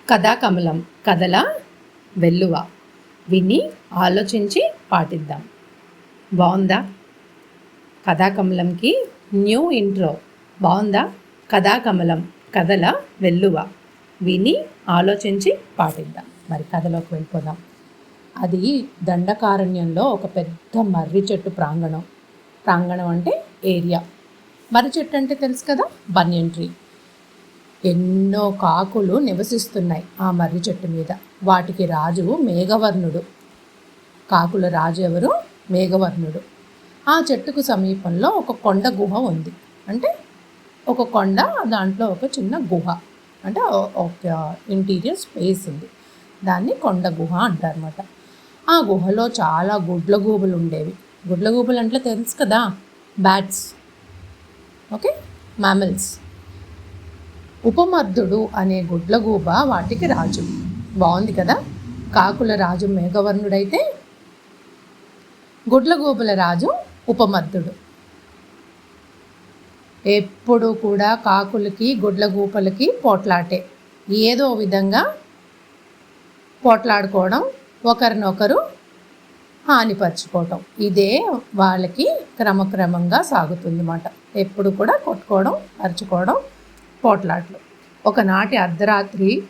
కథాకమలం కథల వెల్లువ విని ఆలోచించి పాటిద్దాం. బాగుందా? కథాకమలంకి న్యూ ఇంట్రో బాగుందా? కథాకమలం కథల వెల్లువ విని ఆలోచించి పాటిద్దాం. మరి కథలోకి వెళ్ళిపోదాం. అది దండకారణ్యంలో ఒక పెద్ద మర్రి చెట్టు ప్రాంగణం అంటే ఏరియా. మర్రి చెట్టు అంటే తెలుసు కదా, బనియన్ ట్రీ. ఎన్నో కాకులు నివసిస్తున్నాయి ఆ మర్రి చెట్టు మీద. వాటికి రాజు మేఘవర్ణుడు. కాకుల రాజు ఎవరు? మేఘవర్ణుడు. ఆ చెట్టుకు సమీపంలో ఒక కొండ గుహ ఉంది. అంటే ఒక కొండ, దాంట్లో ఒక చిన్న గుహ, అంటే ఒక ఇంటీరియర్ స్పేస్ ఉంది. దాన్ని కొండ గుహ అంటారన్నమాట. ఆ గుహలో చాలా గుడ్లగూబలు ఉండేవి. గుడ్లగూబలు అంటే తెలుసు కదా, బ్యాట్స్, ఓకే, మ్యామల్స్. ఉపమర్దుడు అనే గుడ్లగూబ వాటికి రాజు. బాగుంది కదా. కాకుల రాజు మేఘవర్ణుడైతే గుడ్లగూబల రాజు ఉపమర్దుడు. ఎప్పుడు కూడా కాకులకి గుడ్లగూబలకి పోట్లాటే. ఏదో విధంగా పోట్లాడుకోవడం, ఒకరినొకరు హానిపరచుకోవటం, ఇదే వాళ్ళకి క్రమక్రమంగా సాగుతుందన్నమాట. ఎప్పుడు కూడా కొట్టుకోవడం, అరుచుకోవడం, పోట్లాట్లు. ఒకనాటి అర్ధరాత్రి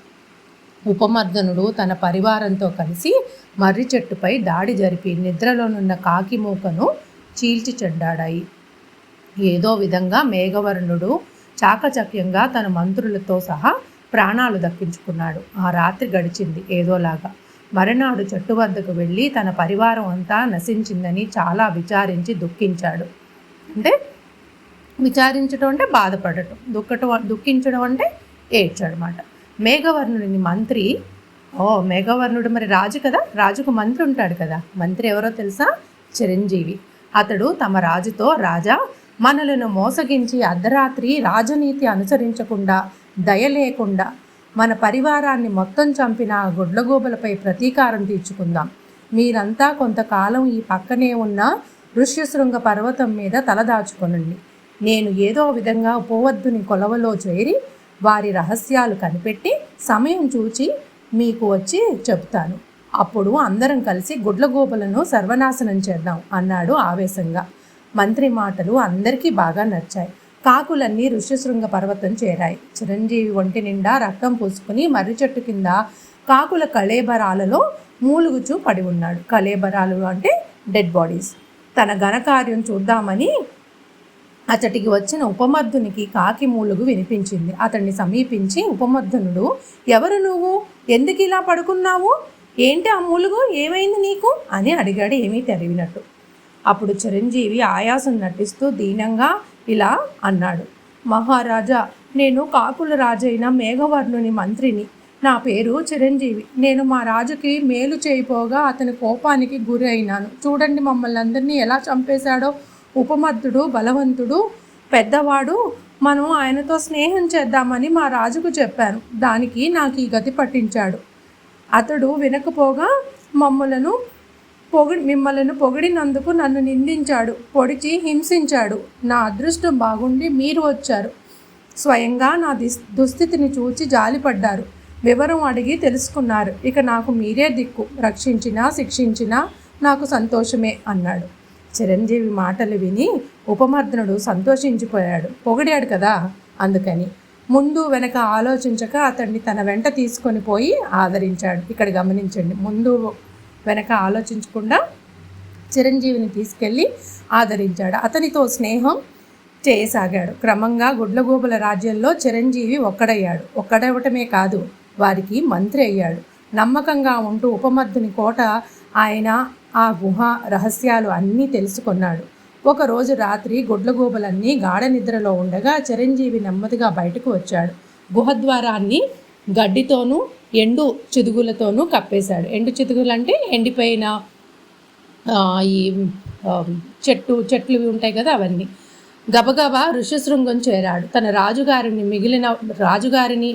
ఉపమర్దనుడు తన పరివారంతో కలిసి మర్రి చెట్టుపై దాడి జరిపి నిద్రలోనున్న కాకి మూకను చీల్చి చెండాడాయి. ఏదో విధంగా మేఘవర్ణుడు చాకచక్యంగా తన మంత్రులతో సహా ప్రాణాలు దక్కించుకున్నాడు. ఆ రాత్రి గడిచింది ఏదోలాగా. మరునాడు చెట్టు వద్దకు వెళ్ళి తన పరివారం అంతా నశించిందని చాలా విచారించి దుఃఖించాడు. అంటే విచారించడం అంటే బాధపడటం, దుఃఖించడం అంటే ఏడ్చాడనమాట. మేఘవర్ణుడిని మంత్రి, మేఘవర్ణుడు మరి రాజు కదా, రాజుకు మంత్రి ఉంటాడు కదా. మంత్రి ఎవరో తెలుసా? చిరంజీవి. అతడు తమ రాజుతో, రాజా, మనలను మోసగించి అర్ధరాత్రి రాజనీతి అనుసరించకుండా, దయ లేకుండా మన పరివారాన్ని మొత్తం చంపిన గుడ్లగూబలపై ప్రతీకారం తీర్చుకుందాం. మీరంతా కొంతకాలం ఈ పక్కనే ఉన్న ఋష్యశృంగ పర్వతం మీద తలదాచుకొనండి. నేను ఏదో విధంగా ఉపవద్దుని కొలవలో చేరి వారి రహస్యాలు కనిపెట్టి సమయం చూచి మీకు వచ్చి చెబుతాను. అప్పుడు అందరం కలిసి గుడ్లగూబలను సర్వనాశనం చేద్దాం అన్నాడు ఆవేశంగా. మంత్రి మాటలు అందరికీ బాగా నచ్చాయి. కాకులన్నీ ఋష్యశృంగ పర్వతం చేరాయి. చిరంజీవి ఒంటి నిండా రక్తం పూసుకుని మర్రి చెట్టు కింద కాకుల కళేబరాలలో మూలుగుచూ పడి ఉన్నాడు. కళేబరాలు అంటే డెడ్ బాడీస్. తన ఘనకార్యం చూద్దామని అతడికి వచ్చిన ఉపమర్దునికి కాకి మూలుగు వినిపించింది. అతన్ని సమీపించి, ఉపమర్దనుడు, ఎవరు నువ్వు? ఎందుకు ఇలా పడుకున్నావు? ఏంటి ఆ మూలుగు? ఏమైంది నీకు అని అడిగాడు ఏమీ తెలియనట్టు. అప్పుడు చిరంజీవి ఆయాసం నటిస్తూ దీనంగా ఇలా అన్నాడు. మహారాజా, నేను కాకుల రాజైన మేఘవర్ణుని మంత్రిని. నా పేరు చిరంజీవి. నేను మా రాజుకి మేలు చేయిపోగా అతని కోపానికి గురి అయినాను. చూడండి మమ్మల్ని అందరినీ ఎలా చంపేశాడో. ఉపమర్దుడు బలవంతుడు, పెద్దవాడు. మనం ఆయనతో స్నేహం చేద్దామని మా రాజుకు చెప్పాను. దానికి నాకు ఈ గతి పట్టించాడు. అతడు వినకపోగా మిమ్మలను పొగిడినందుకు నన్ను నిందించాడు, పొడిచి హింసించాడు. నా అదృష్టం బాగుండి మీరు వచ్చారు. స్వయంగా నా దుస్థితిని చూచి జాలిపడ్డారు. వివరం అడిగి తెలుసుకున్నారు. ఇక నాకు మీరే దిక్కు. రక్షించినా శిక్షించినా నాకు సంతోషమే అన్నాడు. చిరంజీవి మాటలు విని ఉపమర్దనుడు సంతోషించిపోయాడు. పొగిడాడు కదా అందుకని. ముందు వెనక ఆలోచించక అతన్ని తన వెంట తీసుకొని పోయి ఆదరించాడు. ఇక్కడ గమనించండి, ముందు వెనక ఆలోచించకుండా చిరంజీవిని తీసుకెళ్ళి ఆదరించాడు. అతనితో స్నేహం చేయసాగాడు. క్రమంగా గుడ్లగూబల రాజ్యంలో చిరంజీవి ఒక్కడవటమే కాదు, వారికి మంత్రి అయ్యాడు. నమ్మకంగా ఉంటూ ఉపమర్దుని కోట, ఆయన ఆ గుహ రహస్యాలు అన్నీ తెలుసుకున్నాడు. ఒకరోజు రాత్రి గుడ్లగూబలన్నీ గాఢ నిద్రలో ఉండగా చిరంజీవి నెమ్మదిగా బయటకు వచ్చాడు. గుహద్వారాన్ని గడ్డితోనూ ఎండు చిదుగులతోనూ కప్పేశాడు. ఎండు చిదుగులు అంటే ఎండిపోయిన ఈ చెట్లు ఉంటాయి కదా, అవన్నీ. గబగబా ఋష్యశృంగం చేరాడు. తన రాజుగారిని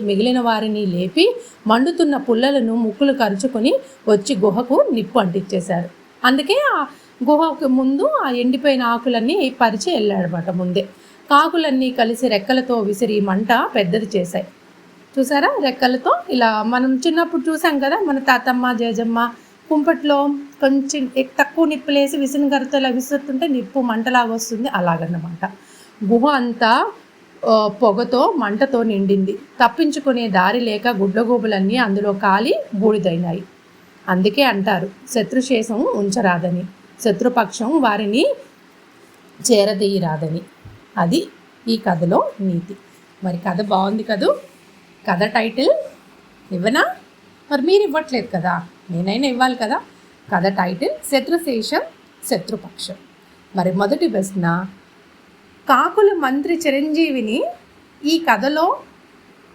మిగిలిన వారిని లేపి మండుతున్న పుల్లలను ముక్కులు కరుచుకొని వచ్చి గుహకు నిప్పు అంటించేశారు. అందుకే ఆ గుహకు ముందు ఆ ఎండిపోయిన ఆకులన్నీ పరిచి వెళ్ళాడనమాట ముందే. కాకులన్నీ కలిసి రెక్కలతో విసిరి మంట పెద్దది చేశాయి. చూసారా రెక్కలతో ఇలా మనం చిన్నప్పుడు చూసాం కదా, మన తాతమ్మ జేజమ్మ కుంపట్లో కొంచెం తక్కువ నిప్పులేసి విసనగరతో ఇలా విసురుతుంటే నిప్పు మంటలాగా వస్తుంది, అలాగన్నమాట. గుహ అంతా పొగతో మంటతో నిండింది. తప్పించుకునే దారి లేక గుడ్లగూబలన్నీ అందులో కాలి బూడిదైనాయి. అందుకే అంటారు శత్రుశేషం ఉంచరాదని, శత్రుపక్షం వారిని చేరదీయరాదని. అది ఈ కథలో నీతి. మరి కథ బాగుంది కదూ. కథ టైటిల్ ఇవ్వనా? మరి మీరు ఇవ్వట్లేదు కదా, నేనైనా ఇవ్వాలి కదా. కథ టైటిల్ శత్రుశేషం శత్రుపక్షం. మరి మొదటి ప్రశ్న, కాకుల మంత్రి చిరంజీవిని ఈ కథలో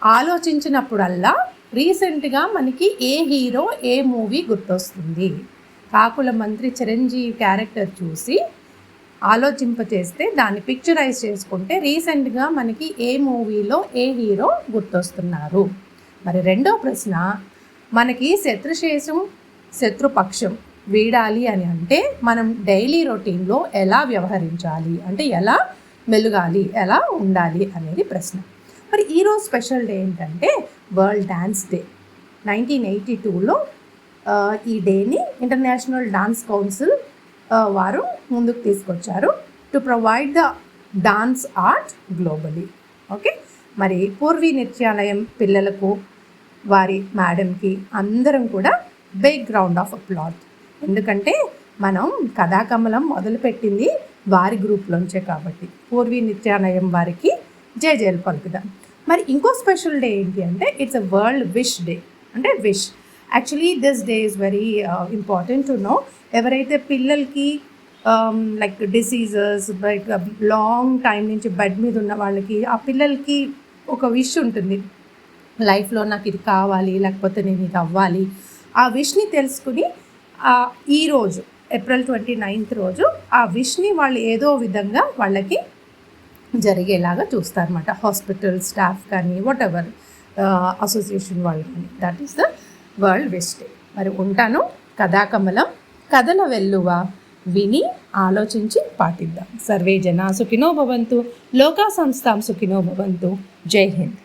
ఆలోచించినప్పుడల్లా రీసెంట్గా మనకి ఏ హీరో ఏ మూవీ గుర్తొస్తుంది? కాకుల మంత్రి చిరంజీవి క్యారెక్టర్ చూసి ఆలోచింపచేస్తే దాన్ని పిక్చరైజ్ చేసుకుంటే రీసెంట్గా మనకి ఏ మూవీలో ఏ హీరో గుర్తొస్తున్నారు? మరి రెండో ప్రశ్న, మనకి శత్రుశేషం శత్రుపక్షం వీడాలి అని అంటే మనం డైలీ రొటీన్లో ఎలా వ్యవహరించాలి, అంటే ఎలా మెలుగాలి, ఎలా ఉండాలి అనేది ప్రశ్న. మరి ఈరోజు స్పెషల్ డే ఏంటంటే వరల్డ్ డ్యాన్స్ డే. 1982లో ఈ డేని ఇంటర్నేషనల్ డాన్స్ కౌన్సిల్ వారు ముందుకు తీసుకొచ్చారు to provide the dance art globally. Okay, మరి పూర్వీ నృత్యాలయం పిల్లలకు, వారి మేడంకి అందరం కూడా బిగ్ రౌండ్ ఆఫ్ అప్లాజ్. ఎందుకంటే మనం కథాకమలం మొదలుపెట్టింది వారి గ్రూప్లోంచే కాబట్టి పూర్వీ నృత్యాలయం వారికి జయజయలు పలుకుదాం. మరి ఇంకో స్పెషల్ డే ఏంటి అంటే it's a world wish day. అంటే wish actually this day is very important to know. ఎవరైతే పిల్లలకి like diseases like long time నుంచి బెడ్ మీద ఉన్న వాళ్ళకి, ఆ పిల్లలకి ఒక విష్ ఉంటుంది లైఫ్లో, నాకు ఇది కావాలి లేకపోతే నేను ఇది అవ్వాలి. ఆ విష్ని తెలుసుకుని ఈరోజు ఏప్రిల్ 29th రోజు ఆ విష్ని వాళ్ళు ఏదో విధంగా వాళ్ళకి జరిగేలాగా చూస్తారన్నమాట. హాస్పిటల్ స్టాఫ్ కానీ వాట్ ఎవర్ అసోసియేషన్ వాళ్ళు కానీ. That is the world wish day. మరి ఉంటాను. కథాకమలం కథల వెల్లువ విని ఆలోచించి పాటిద్దాం. సర్వే జనా సుఖినో భవంతు, లోకా సంస్థాం సుఖినో భవంతు. జై హింద్.